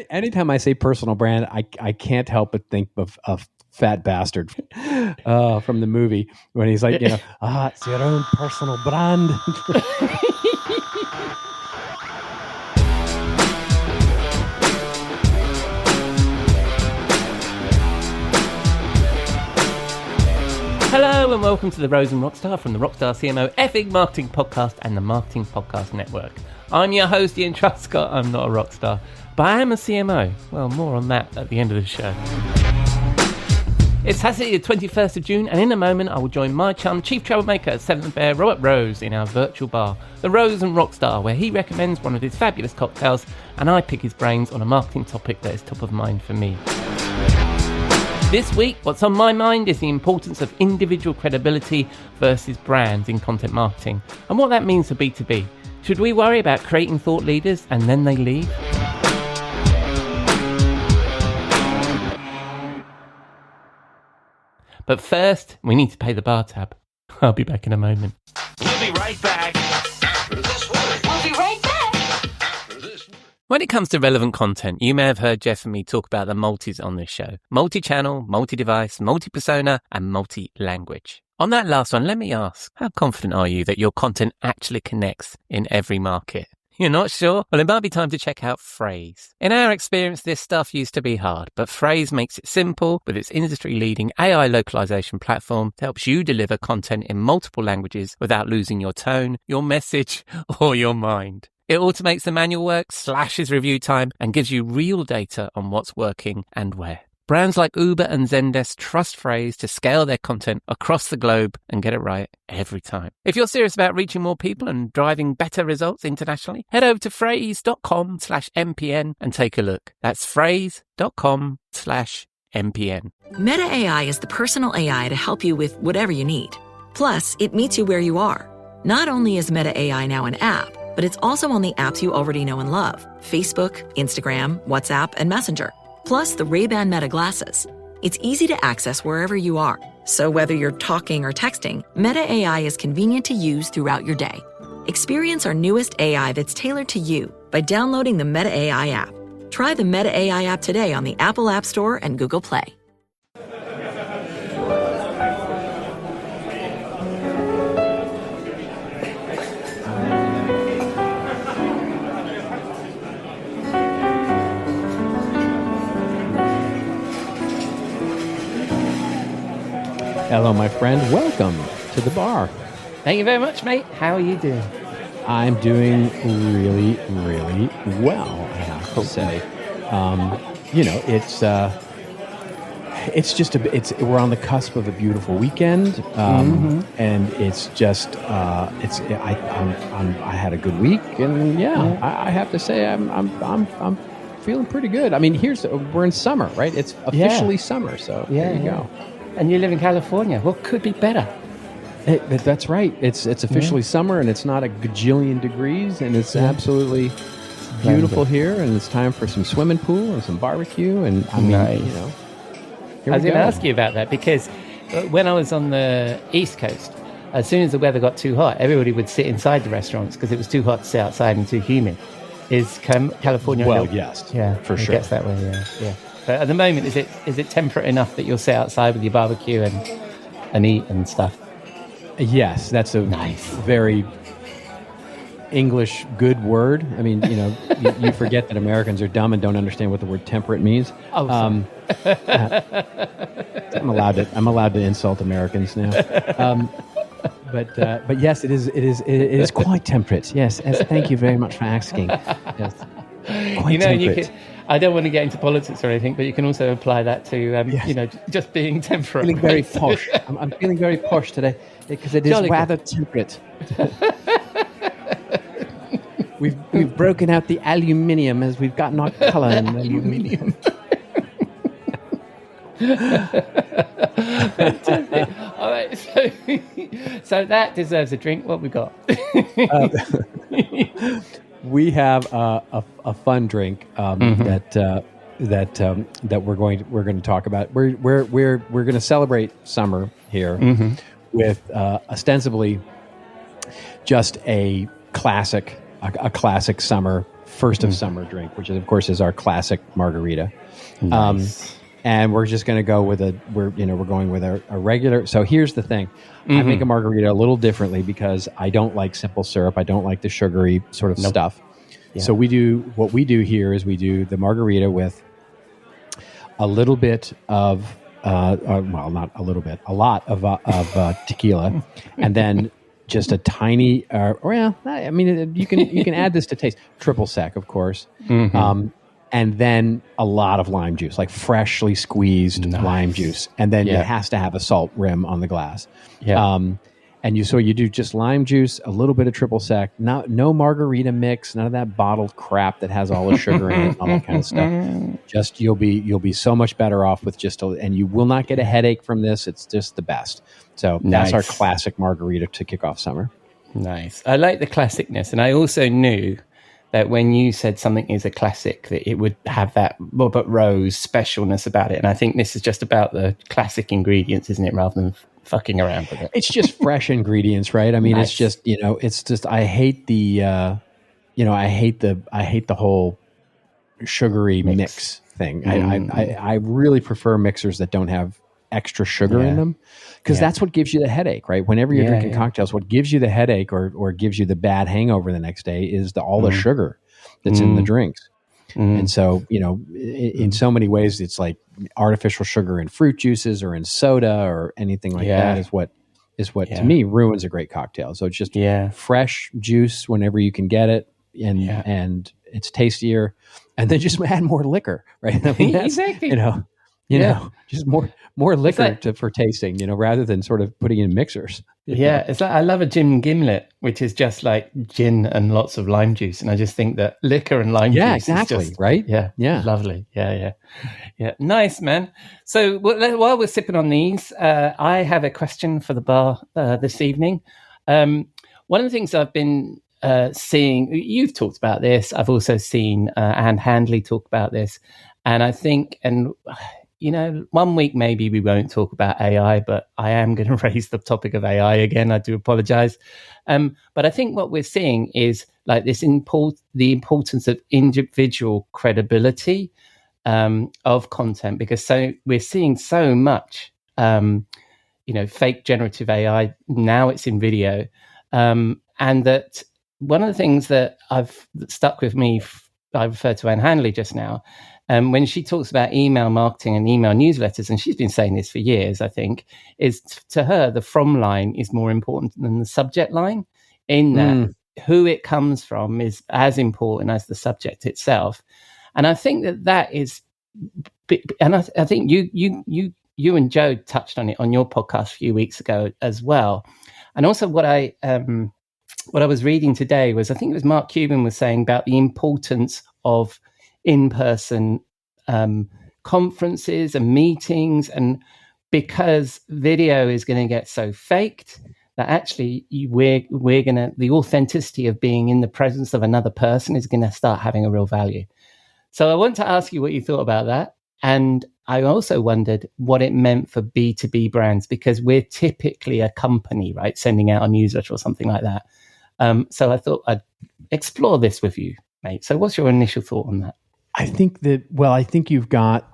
Anytime I say personal brand, I can't help but think of Fat Bastard from the movie when he's like, it's your own personal brand. Hello and welcome to the Rose and Rockstar from the Rockstar CMO Effing Marketing Podcast and the Marketing Podcast Network. I'm your host, Ian Truscott. I'm not a rockstar, but I am a CMO. Well, more on that at the end of the show. It's Saturday the 21st of June, and in a moment I will join my chum, Chief Troublemaker at 7th Bear, Robert Rose, in our virtual bar, the Rose and Rockstar, where he recommends one of his fabulous cocktails, and I pick his brains on a marketing topic that is top of mind for me. This week, what's on my mind is the importance of individual credibility versus brands in content marketing, and what that means for B2B. Should we worry about creating thought leaders and then they leave? But first, we need to pay the bar tab. I'll be back in a moment. We'll be right back. After this word. We'll be right back. After this word. When it comes to relevant content, you may have heard Jeff and me talk about the multis on this show. Multi-channel, multi-device, multi-persona, and multi-language. On that last one, let me ask, how confident are you that your content actually connects in every market? You're not sure? Well, it might be time to check out Phrase. In our experience, this stuff used to be hard, but Phrase makes it simple with its industry-leading AI localization platform that helps you deliver content in multiple languages without losing your tone, your message, or your mind. It automates the manual work, slashes review time, and gives you real data on what's working and where. Brands like Uber and Zendesk trust Phrase to scale their content across the globe and get it right every time. If you're serious about reaching more people and driving better results internationally, head over to phrase.com/MPN and take a look. That's phrase.com/MPN. Meta AI is the personal AI to help you with whatever you need. Plus, it meets you where you are. Not only is Meta AI now an app, but it's also on the apps you already know and love. Facebook, Instagram, WhatsApp, and Messenger. Plus the Ray-Ban Meta glasses. It's easy to access wherever you are. So whether you're talking or texting, Meta AI is convenient to use throughout your day. Experience our newest AI that's tailored to you by downloading the Meta AI app. Try the Meta AI app today on the Apple App Store and Google Play. Hello, my friend. Welcome to the bar. Thank you very much, mate. How are you doing? I'm doing really, really well, I have to say. We're on the cusp of a beautiful weekend, and it's just, I had a good week, and I have to say, I'm feeling pretty good. I mean, we're in summer, right? It's officially summer, so there you go. And you live in California. What could be better? That's right. It's officially summer, and it's not a gajillion degrees, and it's absolutely beautiful here. And it's time for some swimming pool and some barbecue. And I mean, Nice. here I was we going to go. ask you about that because when I was on the East Coast, as soon as the weather got too hot, everybody would sit inside the restaurants because it was too hot to sit outside and too humid. Is California? Well, yes, for sure. It gets that way. Yeah. But at the moment, is it temperate enough that you'll sit outside with your barbecue and eat and stuff? Yes, that's a very English good word. I mean, you forget that Americans are dumb and don't understand what the word temperate means. Oh, I'm allowed to insult Americans now. But yes, it is quite temperate. Yes, thank you very much for asking. Yes, quite temperate. I don't want to get into politics or anything, but you can also apply that to, just being temperate. Feeling very posh. I'm feeling very posh today because it is Jolly rather temperate. We've broken out the aluminium as we've gotten our colour in aluminium. Fantastic. All right, so that deserves a drink. What we got? We have a fun drink that we're going to talk about. We're going to celebrate summer here with ostensibly just a classic summer first of summer drink, which is, of course, is our classic margarita. Nice. And we're just going to go with we're going with a regular. So here's the thing. I make a margarita a little differently because I don't like simple syrup. I don't like the sugary sort of stuff. Yeah. So what we do here is we do the margarita with a little bit of, well, not a little bit, a lot of tequila, and then just a tiny, I mean, you can add this to taste. Triple sec, of course. And then a lot of lime juice, like freshly squeezed lime juice. And then it has to have a salt rim on the glass. Yeah. And you do just lime juice, a little bit of triple sec, no margarita mix, none of that bottled crap that has all the sugar in it, and all that kind of stuff. Just you'll be so much better off with and you will not get a headache from this. It's just the best. So that's our classic margarita to kick off summer. Nice. I like the classicness, and I also knew that when you said something is a classic, that it would have that Robert Rose specialness about it. And I think this is just about the classic ingredients, isn't it, rather than fucking around with it. It's just fresh ingredients, right? I mean, It's just, I hate the, I hate the whole sugary mix thing. I really prefer mixers that don't have extra sugar in them, because that's what gives you the headache, right? Whenever you're drinking cocktails, what gives you the headache or gives you the bad hangover the next day is all the sugar that's in the drinks. And so, in so many ways, it's like artificial sugar in fruit juices or in soda or anything like that is what to me ruins a great cocktail. So it's just fresh juice whenever you can get it, and it's tastier, and then just add more liquor, right? I mean, exactly. Just more liquor for tasting, rather than sort of putting in mixers. Yeah, it's like I love a gin gimlet, which is just like gin and lots of lime juice, and I just think that liquor and lime juice is just, right? Yeah, lovely. Yeah. Nice, man. So while we're sipping on these, I have a question for the bar this evening. One of the things I've been seeing, you've talked about this. I've also seen Anne Handley talk about this, and I think, one week maybe we won't talk about AI, but I am going to raise the topic of AI again. I do apologize. But I think what we're seeing is like this the importance of individual credibility of content, because we're seeing so much, fake generative AI. Now it's in video. And that one of the things that stuck with me, I referred to Anne Handley just now, when she talks about email marketing and email newsletters, and she's been saying this for years, I think, is to her, the from line is more important than the subject line, in that who it comes from is as important as the subject itself. And I think that is, and I think you and Joe touched on it on your podcast a few weeks ago as well. And also what I was reading today was, I think it was Mark Cuban was saying about the importance of in-person conferences and meetings, and because video is going to get so faked that actually the authenticity of being in the presence of another person is going to start having a real value. So I want to ask you what you thought about that, and I also wondered what it meant for B2B brands, because we're typically a company, right, sending out a newsletter or something like that. So I thought I'd explore this with you, mate. So what's your initial thought on that? I think you've got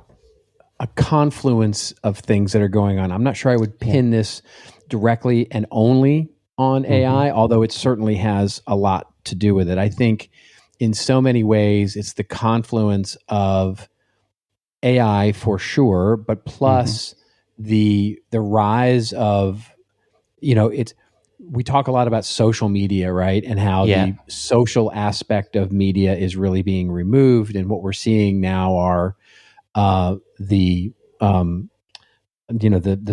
a confluence of things that are going on. I'm not sure I would pin this directly and only on AI, although it certainly has a lot to do with it. I think in so many ways, it's the confluence of AI for sure, but plus the rise of, we talk a lot about social media, right? And how the social aspect of media is really being removed. And what we're seeing now are the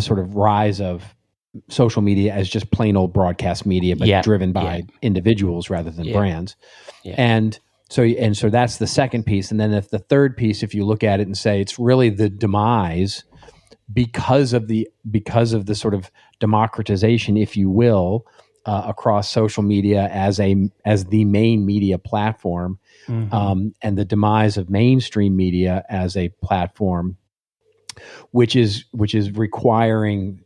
sort of rise of social media as just plain old broadcast media, but driven by individuals rather than brands. Yeah. And so that's the second piece. And then the third piece, if you look at it and say it's really the demise because of the sort of democratization, if you will, across social media as the main media platform, and the demise of mainstream media as a platform, which is requiring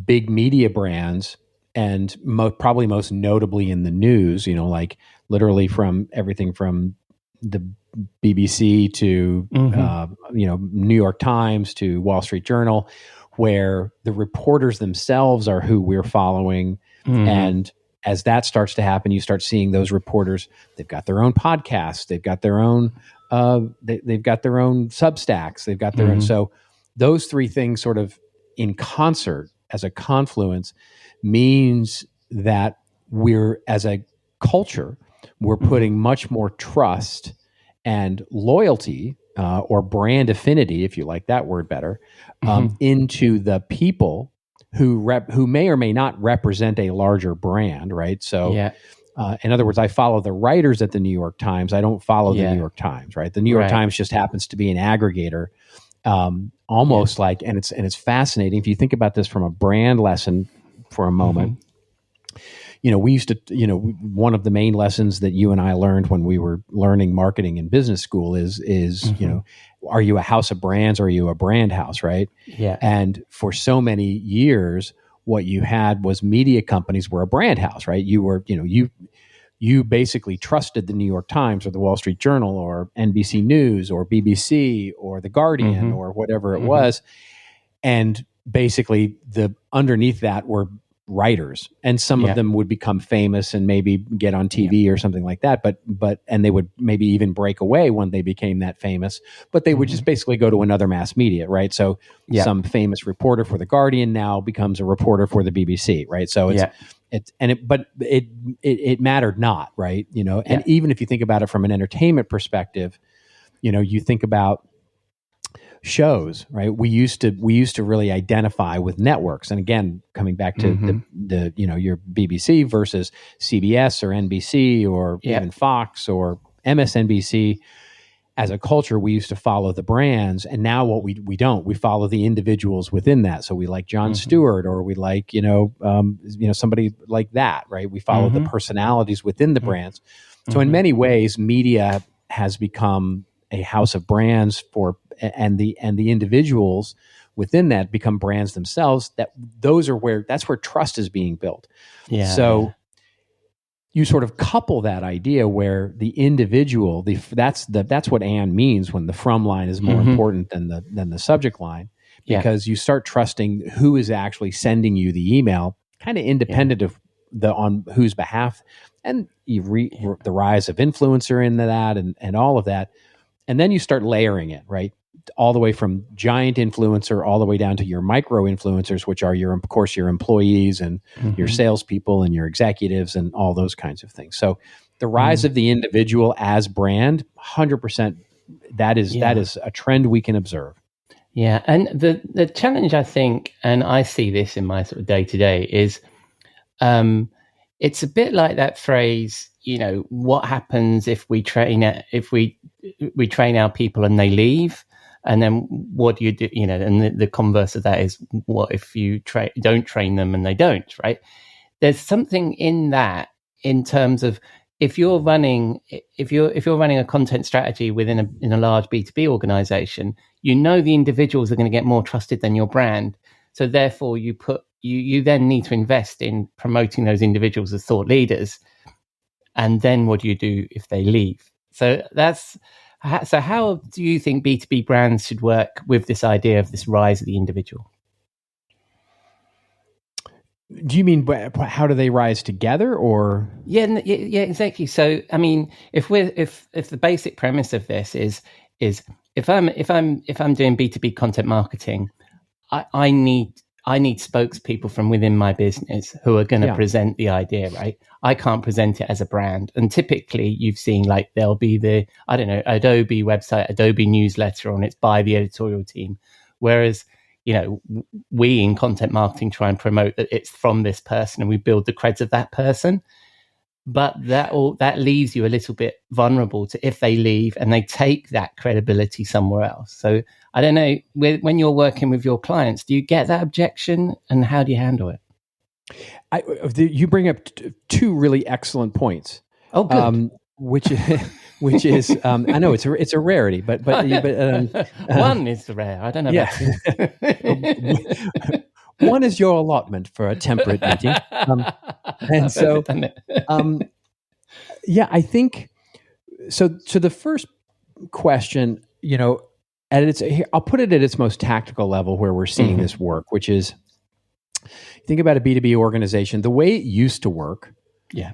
big media brands, and probably most notably in the news, like literally from everything from the BBC to New York Times to Wall Street Journal, where the reporters themselves are who we're following. And as that starts to happen, you start seeing those reporters. They've got their own podcasts. They've got their own. They've got their own Substacks. They've got their own. So those three things, sort of in concert as a confluence, means that we're, as a culture, we're putting much more trust and loyalty, or brand affinity, if you like that word better, into the people who may or may not represent a larger brand, right? So, in other words, I follow the writers at the New York Times. I don't follow the New York Times, right? The New York Times just happens to be an aggregator, almost like, and it's fascinating if you think about this from a brand lesson for a moment. We used to, one of the main lessons that you and I learned when we were learning marketing in business school is are you a house of brands or are you a brand house, right? Yeah. And for so many years, what you had was media companies were a brand house, right? You were, you basically trusted the New York Times or the Wall Street Journal or NBC News or BBC or the Guardian or whatever it was. And basically underneath that were writers, and some of them would become famous and maybe get on TV or something like that. But and they would maybe even break away when they became that famous. But they would just basically go to another mass media, right? So some famous reporter for the Guardian now becomes a reporter for the BBC, right? So it mattered not, right? And even if you think about it from an entertainment perspective, you think about shows, right? We used to really identify with networks. And again, coming back to the your BBC versus CBS or NBC or even Fox or MSNBC, as a culture, we used to follow the brands. And now what we don't, we follow the individuals within that. So we like Jon Stewart, or we like, somebody like that, right? We follow the personalities within the brands. So in many ways, media has become a house of brands and the individuals within that become brands themselves. That's where trust is being built. So you sort of couple that idea where the individual, that's what Anne means when the from line is more important than the subject line, because you start trusting who is actually sending you the email, kind of independent of on whose behalf, and the rise of influencer into that and all of that. And then you start layering it, right? All the way from giant influencer all the way down to your micro influencers, which are your employees and your salespeople and your executives and all those kinds of things. So the rise of the individual as brand, 100%, that is a trend we can observe. Yeah. And the challenge, I think, and I see this in my sort of day to day, is it's a bit like that phrase, what happens if we train our people and they leave? And then what do you do? And the converse of that is, what if you don't train them and they don't, right? There's something in that, in terms of if you're running a content strategy in a large B2B organization, the individuals are going to get more trusted than your brand. So therefore you then need to invest in promoting those individuals as thought leaders. And then what do you do if they leave? So how do you think B2B brands should work with this idea of this rise of the individual? Do you mean how do they rise together, or? Yeah, exactly. So, I mean, if the basic premise of this is if I'm doing B2B content marketing, I need spokespeople from within my business who are going to present the idea, right? I can't present it as a brand. And typically you've seen, like, there'll be the, Adobe website, Adobe newsletter on it's by the editorial team. Whereas, we in content marketing try and promote that it's from this person and we build the creds of that person. But that leaves you a little bit vulnerable to if they leave and they take that credibility somewhere else. So I don't know, when you're working with your clients, do you get that objection, and how do you handle it? You bring up two really excellent points. Oh, good. Which is I know it's a rarity, but one is rare. I don't know. Yeah. One is your allotment for a temperate meeting, and so I think so the first question, I'll put it at its most tactical level where we're seeing this work, which is, think about a B2B organization. The way it used to work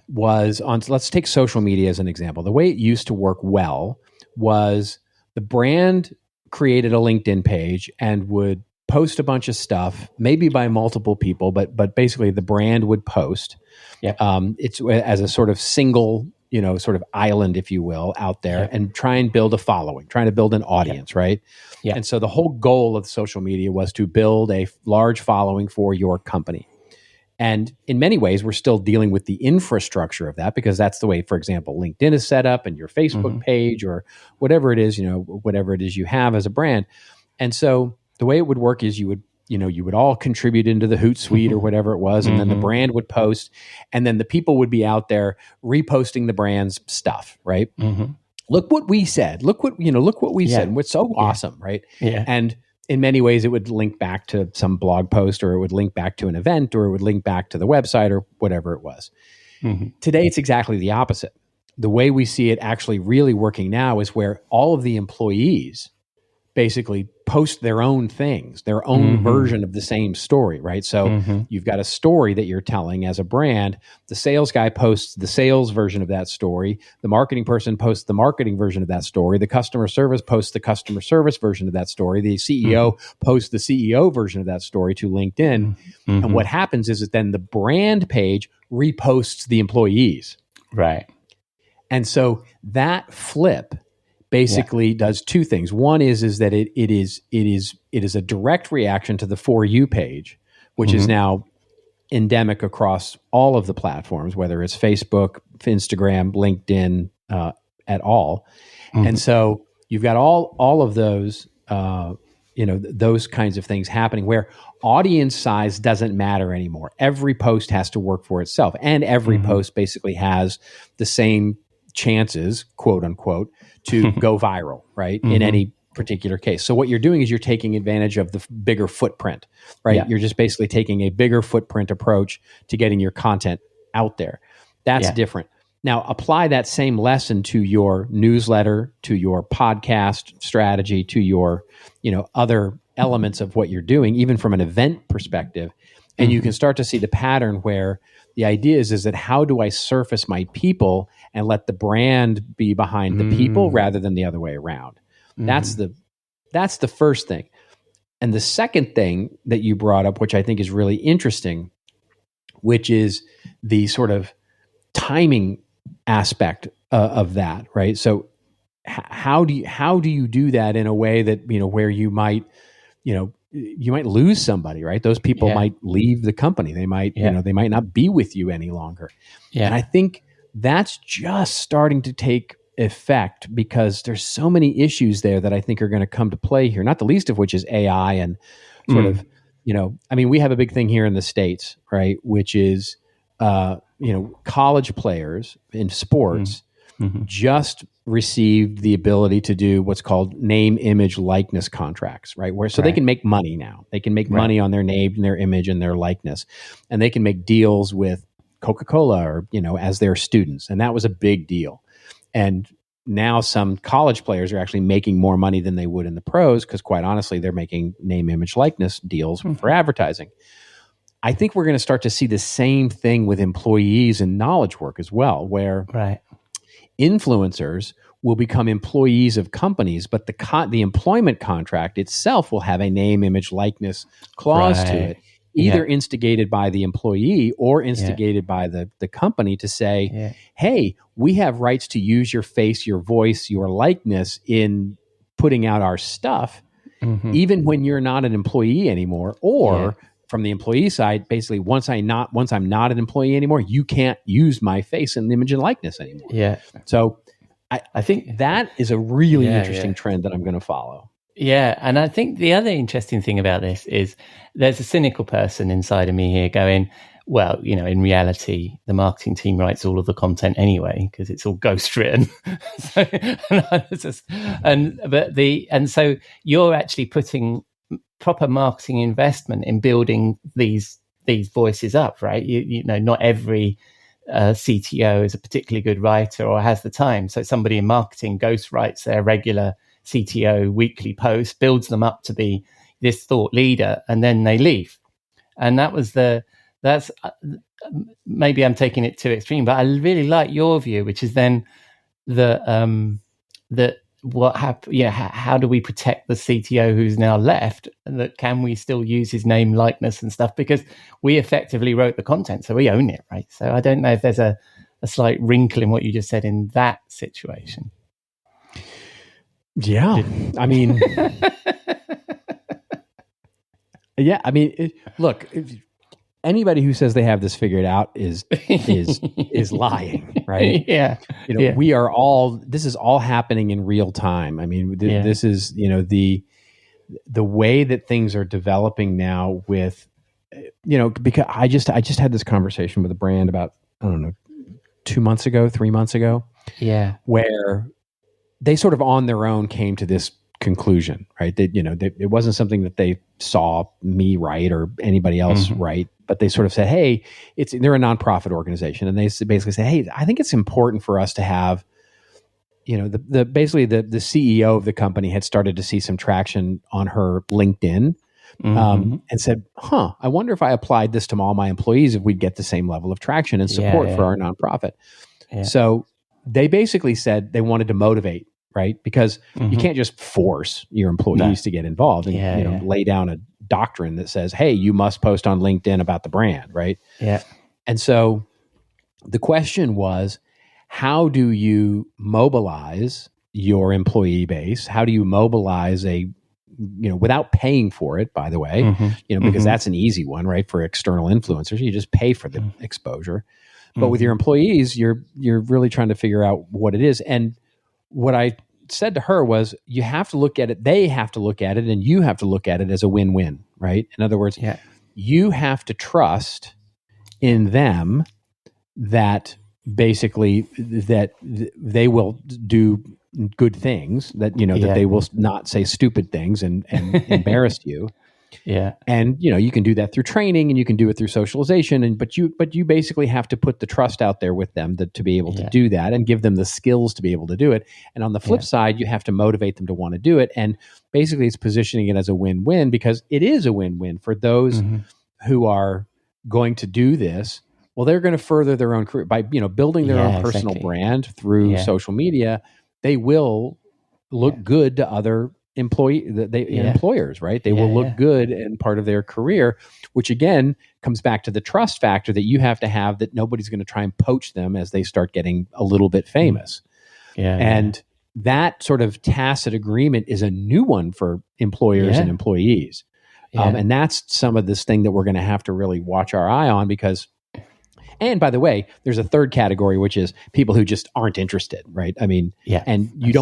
was let's take social media as an example. The way it used to work well was the brand created a LinkedIn page and would post a bunch of stuff, maybe by multiple people, but basically the brand would post. It's as a sort of single, sort of island, if you will, out there, and try and build a following, trying to build an audience, right? And so the whole goal of social media was to build a large following for your company. And in many ways, we're still dealing with the infrastructure of that, because that's the way, for example, LinkedIn is set up, and your Facebook page, or whatever it is, whatever it is you have as a brand. And so the way it would work is you would all contribute into the Hootsuite or whatever it was, and then the brand would post, and then the people would be out there reposting the brand's stuff, right? Look what we said. Look what we said. And what's so awesome, right? And in many ways, it would link back to some blog post, or it would link back to an event, or it would link back to the website, or whatever it was. Today, it's exactly the opposite. The way we see it actually really working now is where all of the employees basically post their own things, their own version of the same story, right? So you've got a story that you're telling as a brand. The sales guy posts the sales version of that story. The marketing person posts the marketing version of that story. The customer service posts the customer service version of that story. The CEO posts the CEO version of that story to LinkedIn. And what happens is that then the brand page reposts the employees. Right. And so that flip basically does two things. One is that it is a direct reaction to the For You page, which is now endemic across all of the platforms, whether it's Facebook, Instagram, LinkedIn, at all. And so you've got all of those, those kinds of things happening where audience size doesn't matter anymore. Every post has to work for itself, and every post basically has the same chances, quote unquote, to go viral, right? In any particular case. So what you're doing is you're taking advantage of the bigger footprint, right? You're just basically taking a bigger footprint approach to getting your content out there. That's different. Now, apply that same lesson to your newsletter, to your podcast strategy, to your, other elements of what you're doing, even from an event perspective. And you can start to see the pattern where the idea is that how do I surface my people and let the brand be behind the people rather than the other way around? That's the first thing. And the second thing that you brought up, which I think is really interesting, which is the sort of timing aspect of that, right? So how do you do that in a way that, where you might lose somebody, right? Those people might leave the company. They might, they might not be with you any longer. And I think that's just starting to take effect because there's so many issues there that I think are going to come to play here, not the least of which is AI and sort of, we have a big thing here in the States, right? Which is, college players in sports just received the ability to do what's called name, image, likeness contracts, right? They can make money now. They can make money on their name and their image and their likeness, and they can make deals with Coca-Cola or, as their students. And that was a big deal. And now some college players are actually making more money than they would in the pros because, quite honestly, they're making name, image, likeness deals for advertising. I think we're going to start to see the same thing with employees and knowledge work as well, where influencers will become employees of companies, but the employment contract itself will have a name, image, likeness clause to it, either instigated by the employee or instigated by the company to say, hey, we have rights to use your face, your voice, your likeness in putting out our stuff, even when you're not an employee anymore, or from the employee side, basically, once I'm not an employee anymore, you can't use my face and image and likeness anymore. So I think that is a really interesting trend that I'm going to follow. Yeah, and I think the other interesting thing about this is there's a cynical person inside of me here going, well, in reality, the marketing team writes all of the content anyway because it's all ghost written. So you're actually putting proper marketing investment in building these voices up, right? Not every CTO is a particularly good writer or has the time. So somebody in marketing ghostwrites their regular CTO weekly post, builds them up to be this thought leader, and then they leave. And that's maybe I'm taking it too extreme, but I really like your view, which is then that what happened? Yeah, how do we protect the CTO who's now left? And that can we still use his name, likeness, and stuff, because we effectively wrote the content, so we own it, right? So I don't know if there's a slight wrinkle in what you just said in that situation. Yeah, I mean, look. Anybody who says they have this figured out is lying, right? Yeah. We are all. This is all happening in real time. I mean, this is the way that things are developing now. With because I just had this conversation with a brand about 3 months ago. Yeah, where they sort of on their own came to this conclusion, right? That it wasn't something that they saw me write or anybody else write, but they sort of said, "Hey, they're a nonprofit organization," and they basically say, "Hey, I think it's important for us to have." The CEO of the company had started to see some traction on her LinkedIn, and said, I wonder if I applied this to all my employees, if we'd get the same level of traction and support for our nonprofit. Yeah. So they basically said they wanted to motivate, right? Because you can't just force your employees to get involved and lay down a doctrine that says, hey, you must post on LinkedIn about the brand, right? Yeah. And so the question was, how do you mobilize your employee base? How do you mobilize without paying for it, by the way, because that's an easy one, right? For external influencers, you just pay for the exposure. But with your employees, you're really trying to figure out what it is. And what I said to her was, you have to look at it, they have to look at it, and you have to look at it as a win-win, right? In other words, you have to trust in them that basically that they will do good things, that that they will not say stupid things and embarrass you. Yeah. And you can do that through training, and you can do it through socialization, but you basically have to put the trust out there with them to be able to do that, and give them the skills to be able to do it. And on the flip side, you have to motivate them to want to do it. And basically it's positioning it as a win-win, because it is a win-win for those who are going to do this. Well, they're going to further their own career by building their own personal brand through social media. They will look good to other employers, right? They will look good in part of their career, which again comes back to the trust factor that you have to have, that nobody's going to try and poach them as they start getting a little bit famous. And that sort of tacit agreement is a new one for employers and employees. And that's some of this thing that we're going to have to really watch our eye on, because and by the way, there's a third category, which is people who just aren't interested, right? I mean, and you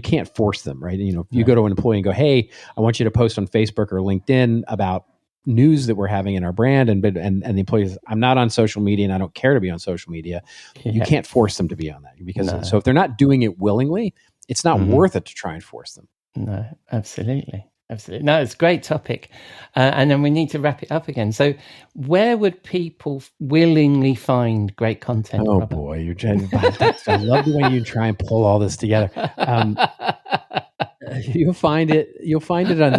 can't force them, right? If you go to an employee and go, hey, I want you to post on Facebook or LinkedIn about news that we're having in our brand, and the employee says, I'm not on social media and I don't care to be on social media. You can't force them to be on that, because so if they're not doing it willingly, it's not worth it to try and force them. No, absolutely. No, it's a great topic. And then we need to wrap it up again. So where would people willingly find great content? Oh, Robert? Boy, you're trying to, I love the way you try and pull all this together. You'll find it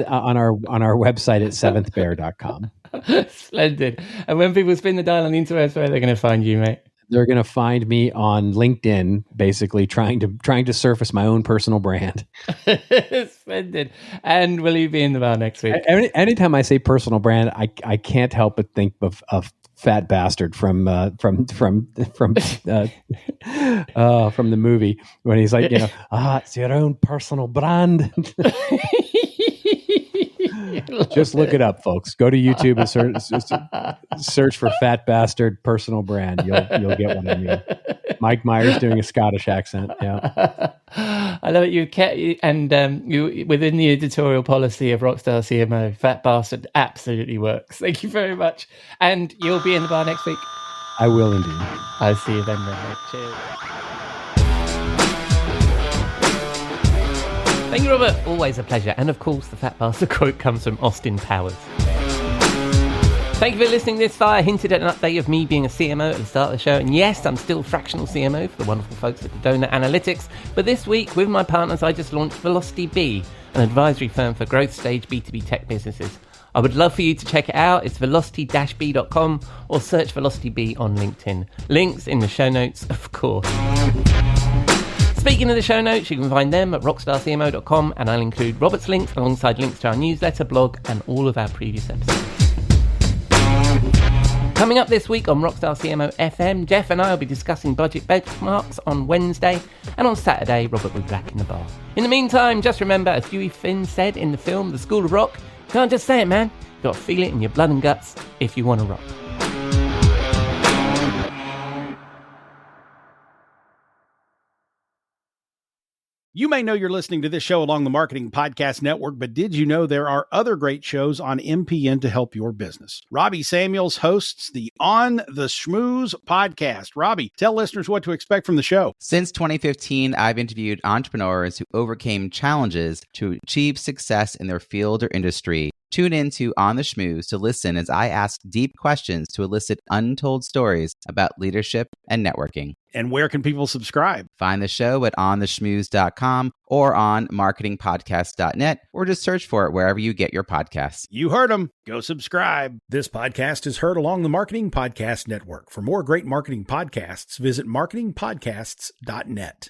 on our website at seventhbear.com. Splendid. And when people spin the dial on the interwebs, where are they going to find you, mate? They're going to find me on LinkedIn, basically trying to surface my own personal brand. Splendid. And will you be in the bar next week? Anytime I say personal brand, I can't help but think of Fat Bastard from the movie, when he's like, it's your own personal brand. Just look it up, folks. Go to YouTube and search for Fat Bastard personal brand. You'll get what I mean. Mike Myers doing a Scottish accent. Yeah, I love it. You within the editorial policy of Rockstar CMO, Fat Bastard absolutely works. Thank you very much. And you'll be in the bar next week. I will indeed. I'll see you then, mate. Cheers. Thank you, Robert. Always a pleasure. And of course, the Fat Bastard quote comes from Austin Powers. Thank you for listening this far. I hinted at an update of me being a CMO at the start of the show, and yes, I'm still fractional CMO for the wonderful folks at Donut Analytics, but this week, with my partners, I just launched Velocity B, an advisory firm for growth stage B2B tech businesses. I would love for you to check it out. It's velocity-b.com or search Velocity B on LinkedIn. Links in the show notes, of course. Speaking of the show notes, you can find them at rockstarcmo.com, and I'll include Robert's links alongside links to our newsletter, blog, and all of our previous episodes. Coming up this week on Rockstar CMO FM, Jeff and I will be discussing budget benchmarks on Wednesday, and on Saturday, Robert will be back in the bar. In the meantime, just remember, as Huey Finn said in the film The School of Rock, you can't just say it, man. You've got to feel it in your blood and guts if you want to rock. You may know you're listening to this show along the Marketing Podcast Network, but did you know there are other great shows on MPN to help your business? Robbie Samuels hosts the On the Schmooze podcast. Robbie, tell listeners what to expect from the show. Since 2015, I've interviewed entrepreneurs who overcame challenges to achieve success in their field or industry. Tune in to On the Schmooze to listen as I ask deep questions to elicit untold stories about leadership and networking. And where can people subscribe? Find the show at ontheschmooze.com or on marketingpodcast.net, or just search for it wherever you get your podcasts. You heard them. Go subscribe. This podcast is heard along the Marketing Podcast Network. For more great marketing podcasts, visit marketingpodcasts.net.